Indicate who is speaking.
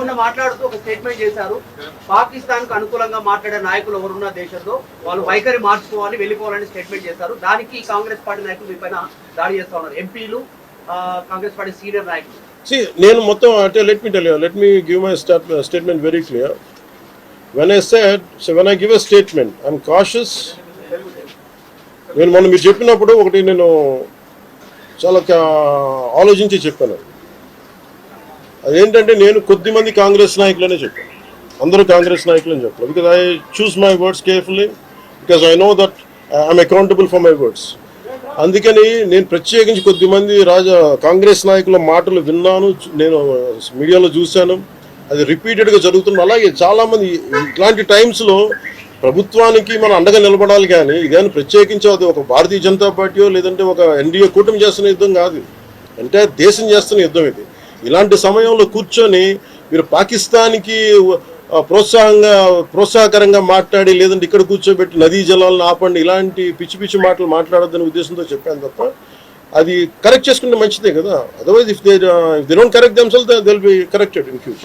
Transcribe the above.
Speaker 1: మొన్న మాట్లాడుతూ ఒక స్టేట్మెంట్ చేశారు, పాకిస్తాన్ కు అనుకూలంగా మాట్లాడే నాయకులు ఎవరున్న దేశంలో వాళ్ళు వైఖరి మార్చుకోవాలి, వెళ్ళిపోవాలని స్టేట్మెంట్ చేశారు. దానికి కాంగ్రెస్ పార్టీ నాయకులు మీ పైన దాడి చేస్తా ఉన్నారు, ఎంపీలు, కాంగ్రెస్ పార్టీ సీనియర్ నాయకులు.
Speaker 2: నేను మొత్తం అంటే let me give my statement very clear. When I give a statement, I'm cautious. నేను మొన్న మీరు చెప్పినప్పుడు ఒకటి నేను చాలా ఆలోచించి చెప్పాను. అదేంటంటే నేను కొద్దిమంది కాంగ్రెస్ నాయకులనే చెప్పాను, అందరూ కాంగ్రెస్ నాయకులని చెప్పాను. Because I choose my words carefully, because I know that I'm accountable for my words. అందుకని నేను ప్రత్యేకించి కొద్దిమంది కాంగ్రెస్ నాయకుల మాటలు విన్నాను, నేను మీడియాలో చూశాను, అది రిపీటెడ్గా జరుగుతుంది. అలాగే చాలామంది ఇట్లాంటి టైమ్స్లో ప్రభుత్వానికి మనం అండగా నిలబడాలి, కానీ ఇదేమైనా ప్రత్యేకించి అది ఒక భారతీయ జనతా పార్టీయో లేదంటే ఒక ఎన్డీఏ కూటమి చేస్తున్న యుద్ధం కాదు, అంటే దేశం చేస్తున్న యుద్ధం ఇది. ఇలాంటి సమయంలో కూర్చొని మీరు పాకిస్తాన్కి ప్రోత్సాహకరంగా మాట్లాడి లేదంటే ఇక్కడ కూర్చోబెట్టి నదీ జలాలను ఆపండి, ఇలాంటి పిచ్చి పిచ్చి మాటలు మాట్లాడొద్దనే ఉద్దేశంతో చెప్పాను తప్ప అది కరెక్ట్ చేసుకుంటే మంచిదే కదా. Otherwise if they don't correct themselves they will be corrected in future.